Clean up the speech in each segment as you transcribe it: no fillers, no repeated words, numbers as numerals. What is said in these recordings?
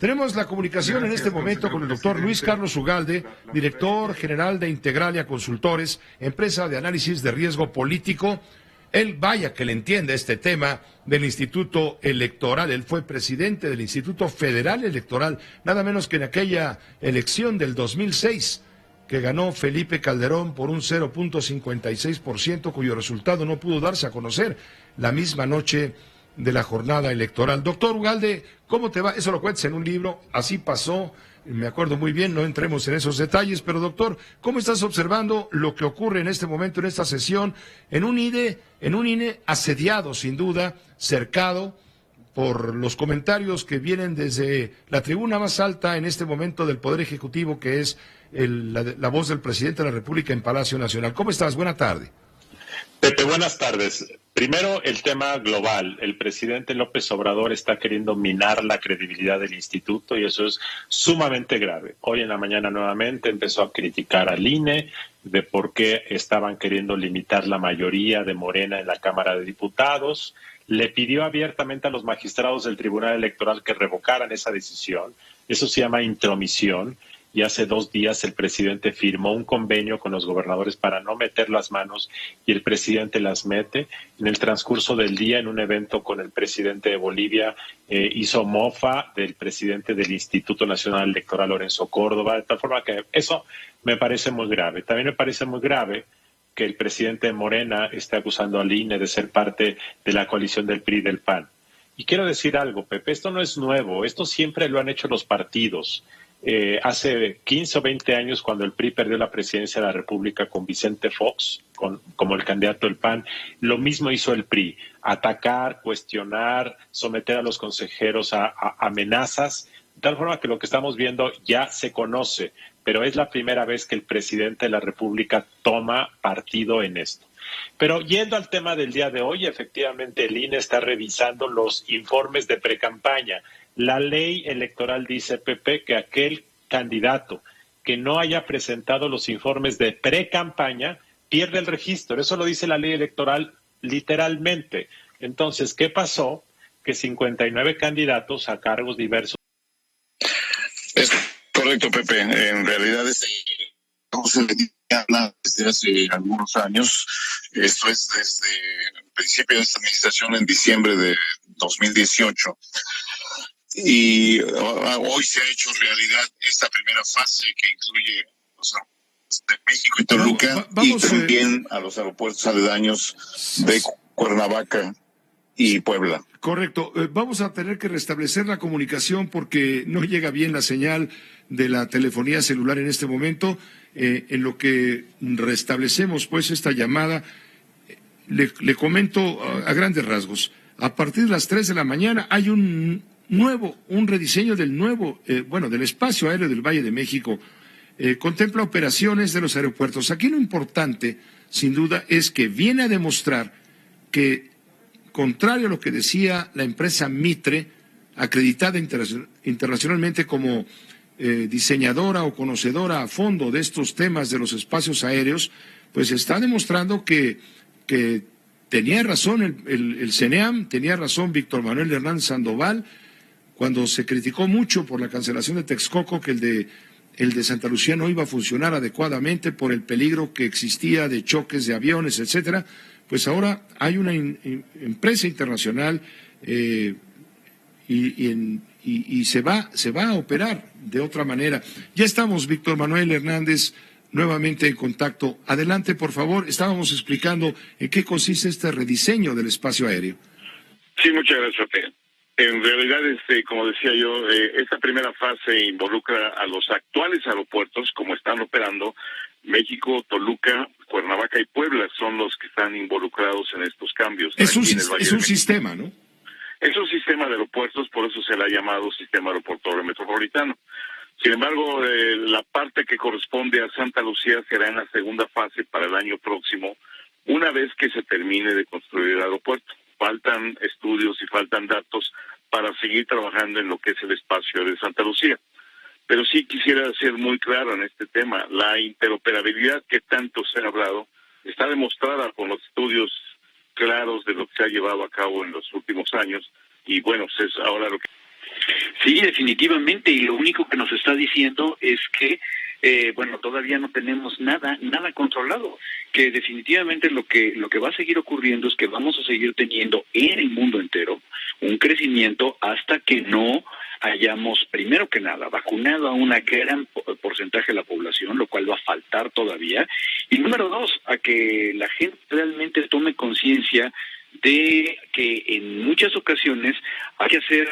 Tenemos la comunicación en este momento con el doctor Luis Carlos Ugalde, director general de Integralia Consultores, empresa de análisis de riesgo político. Él, vaya que le entiende este tema del Instituto Electoral. Él fue presidente del Instituto Federal Electoral, nada menos que en aquella elección del 2006, que ganó Felipe Calderón por un 0.56%, cuyo resultado no pudo darse a conocer la misma noche de la jornada electoral. Doctor Ugalde, ¿cómo te va? Eso lo cuentas en un libro, así pasó, me acuerdo muy bien, no entremos en esos detalles, pero doctor, ¿cómo estás observando lo que ocurre en este momento, en esta sesión, en un INE asediado, sin duda, cercado por los comentarios que vienen desde la tribuna más alta en este momento del Poder Ejecutivo, que es la voz del presidente de la República en Palacio Nacional? ¿Cómo estás? Buena tarde. Pepe, buenas tardes. Primero, el tema global. El presidente López Obrador está queriendo minar la credibilidad del instituto y eso es sumamente grave. Hoy en la mañana nuevamente empezó a criticar al INE de por qué estaban queriendo limitar la mayoría de Morena en la Cámara de Diputados. Le pidió abiertamente a los magistrados del Tribunal Electoral que revocaran esa decisión. Eso se llama intromisión. Y hace 2 días el presidente firmó un convenio con los gobernadores para no meter las manos y el presidente las mete. En el transcurso del día, en un evento con el presidente de Bolivia, hizo mofa del presidente del Instituto Nacional Electoral, Lorenzo Córdoba, de tal forma que eso me parece muy grave. También me parece muy grave que el presidente de Morena esté acusando al INE de ser parte de la coalición del PRI y del PAN. Y quiero decir algo, Pepe, esto no es nuevo, esto siempre lo han hecho los partidos. Hace 15 o 20 años, cuando el PRI perdió la presidencia de la República con Vicente Fox, como el candidato del PAN, lo mismo hizo el PRI: atacar, cuestionar, someter a los consejeros a amenazas, de tal forma que lo que estamos viendo ya se conoce, pero es la primera vez que el presidente de la República toma partido en esto. Pero yendo al tema del día de hoy, efectivamente el INE está revisando los informes de precampaña. La ley electoral dice, Pepe, que aquel candidato que no haya presentado los informes de precampaña pierde el registro. Eso lo dice la ley electoral literalmente. Entonces, ¿qué pasó? Que 59 candidatos a cargos diversos. Es correcto, Pepe. En realidad no se habla desde hace algunos años. Esto es desde el principio de esta administración, en diciembre de 2018. Y hoy se ha hecho realidad esta primera fase que incluye los aeropuertos de México y Toluca, y también a los aeropuertos aledaños de Cuernavaca y Puebla. Correcto. Vamos a tener que restablecer la comunicación porque no llega bien la señal de la telefonía celular en este momento. En lo que restablecemos pues esta llamada, le comento a grandes rasgos. A partir de las 3 de la mañana hay un rediseño del espacio aéreo del Valle de México. Contempla operaciones de los aeropuertos. Aquí lo importante, sin duda, es que viene a demostrar que, contrario a lo que decía la empresa Mitre, acreditada internacionalmente como diseñadora o conocedora a fondo de estos temas de los espacios aéreos, pues está demostrando que tenía razón el CENEAM, tenía razón Víctor Manuel Hernández Sandoval, cuando se criticó mucho por la cancelación de Texcoco, que el de Santa Lucía no iba a funcionar adecuadamente por el peligro que existía de choques de aviones, etcétera. Pues ahora hay una empresa internacional y se va a operar de otra manera. Ya estamos, Víctor Manuel Hernández, nuevamente en contacto. Adelante, por favor. Estábamos explicando en qué consiste este rediseño del espacio aéreo. Sí, muchas gracias, Pepe. En realidad, como decía yo, esta primera fase involucra a los actuales aeropuertos, como están operando. México, Toluca, Cuernavaca y Puebla son los que están involucrados en estos cambios. Es un sistema, ¿no? Es un sistema de aeropuertos, por eso se le ha llamado Sistema Aeroportuario Metropolitano. Sin embargo, la parte que corresponde a Santa Lucía será en la segunda fase para el año próximo, una vez que se termine de construir el aeropuerto. Faltan estudios y faltan datos para seguir trabajando en lo que es el espacio de Santa Lucía. Pero sí quisiera ser muy claro en este tema. La interoperabilidad que tanto se ha hablado está demostrada con los estudios claros de lo que se ha llevado a cabo en los últimos años. Y bueno, pues es ahora lo que... Sí, definitivamente, y lo único que nos está diciendo es que todavía no tenemos nada controlado, que definitivamente lo que va a seguir ocurriendo es que vamos a seguir teniendo en el mundo entero un crecimiento hasta que no hayamos, primero que nada, vacunado a una gran porcentaje de la población, lo cual va a faltar todavía, y número dos, a que la gente realmente tome conciencia de que en muchas ocasiones hay que hacer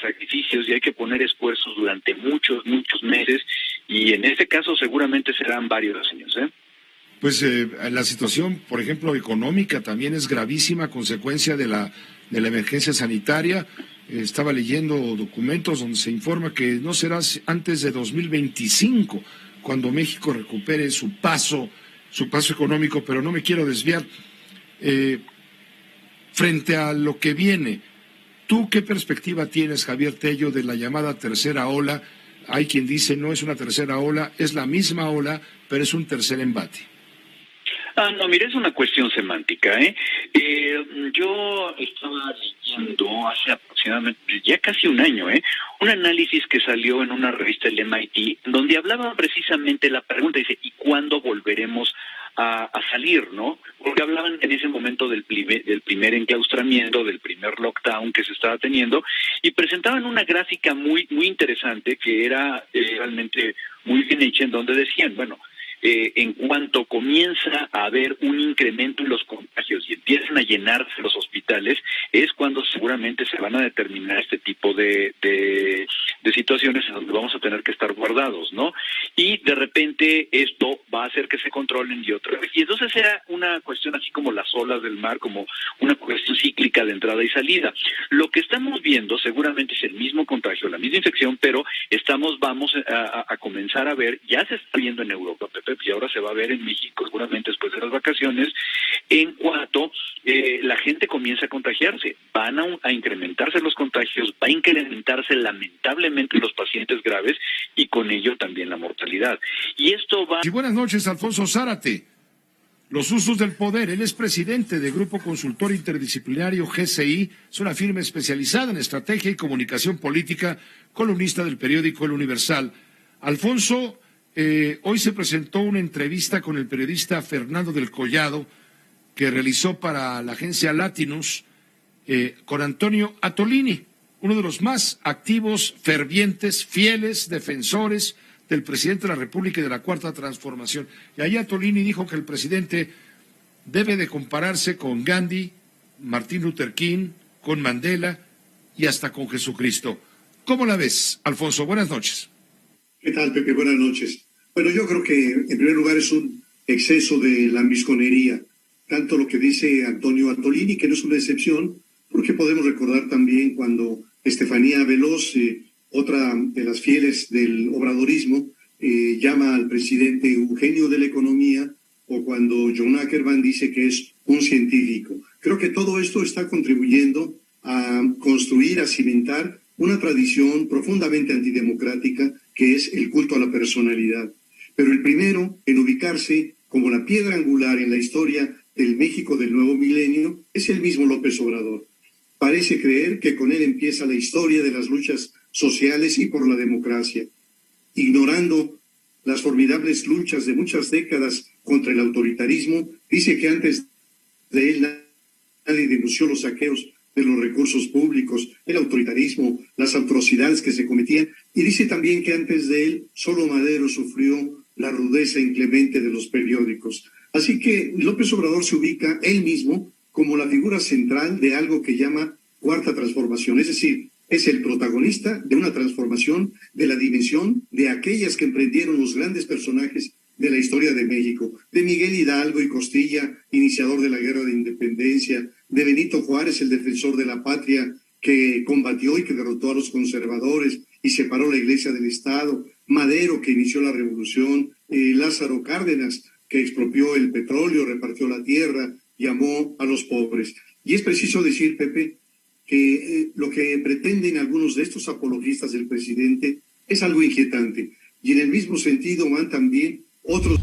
sacrificios y hay que poner esfuerzos durante muchos meses, y en este caso seguramente serán varios años, ¿eh? Pues la situación, por ejemplo, económica también es gravísima a consecuencia de la emergencia sanitaria. Estaba leyendo documentos donde se informa que no será antes de 2025 cuando México recupere su paso económico, pero no me quiero desviar. Frente a lo que viene, ¿tú qué perspectiva tienes, Javier Tello, de la llamada tercera ola? Hay quien dice no es una tercera ola, es la misma ola, pero es un tercer embate. No, mira, es una cuestión semántica, ¿eh? Yo estaba leyendo hace aproximadamente ya casi un año, un análisis que salió en una revista del MIT, donde hablaba precisamente la pregunta, dice, ¿y cuándo volveremos a salir, no? Porque hablaban en ese momento del primer enclaustramiento, del primer lockdown que se estaba teniendo, y presentaban una gráfica muy interesante que era realmente muy bien hecha, en donde decían, en cuanto comienza a haber un incremento en los contagios y empiezan a llenarse los hospitales, es cuando seguramente se van a determinar este tipo de situaciones en donde vamos a tener que estar guardados, ¿no? Y de repente esto va a hacer que se controlen y otra vez. Y entonces era una cuestión así como las olas del mar, como una cuestión cíclica de entrada y salida. Lo que estamos viendo seguramente es el mismo contagio, la misma infección, pero vamos a comenzar a ver, ya se está viendo en Europa, Pepe, y ahora se va a ver en México seguramente después de las vacaciones, en cuanto la gente comienza a contagiarse. Van a incrementarse los contagios, va a incrementarse lamentablemente los pacientes graves y con ello también la mortalidad. Y esto va... Y buenas noches, Alfonso Zárate. Los usos del poder. Él es presidente del Grupo Consultor Interdisciplinario GCI, es una firma especializada en estrategia y comunicación política, columnista del periódico El Universal. Alfonso, hoy se presentó una entrevista con el periodista Fernando del Collado, que realizó para la agencia Latinus, con Antonio Atolini, uno de los más activos, fervientes, fieles defensores del presidente de la República y de la Cuarta Transformación. Y ahí Atolini dijo que el presidente debe de compararse con Gandhi, Martin Luther King, con Mandela y hasta con Jesucristo. ¿Cómo la ves, Alfonso? Buenas noches. ¿Qué tal, Pepe? Buenas noches. Bueno, yo creo que en primer lugar es un exceso de lambisconería, tanto lo que dice Antonio Atolini, que no es una excepción, porque podemos recordar también cuando Estefanía Veloz, otra de las fieles del obradorismo, llama al presidente un genio de la economía, o cuando John Ackerman dice que es un científico. Creo que todo esto está contribuyendo a construir, a cimentar una tradición profundamente antidemocrática, que es el culto a la personalidad. Pero el primero en ubicarse como la piedra angular en la historia del México del nuevo milenio es el mismo López Obrador. Parece creer que con él empieza la historia de las luchas sociales y por la democracia, ignorando las formidables luchas de muchas décadas contra el autoritarismo. Dice que antes de él nadie denunció los saqueos de los recursos públicos, el autoritarismo, las atrocidades que se cometían, y dice también que antes de él solo Madero sufrió la rudeza inclemente de los periódicos. Así que López Obrador se ubica él mismo como la figura central de algo que llama Cuarta Transformación, es decir, es el protagonista de una transformación de la dimensión de aquellas que emprendieron los grandes personajes de la historia de México, de Miguel Hidalgo y Costilla, iniciador de la Guerra de Independencia, de Benito Juárez, el defensor de la patria, que combatió y que derrotó a los conservadores y separó la Iglesia del Estado, Madero, que inició la revolución, Lázaro Cárdenas, que expropió el petróleo, repartió la tierra, llamó a los pobres. Y es preciso decir, Pepe, que lo que pretenden algunos de estos apologistas del presidente es algo inquietante. Y en el mismo sentido van también otros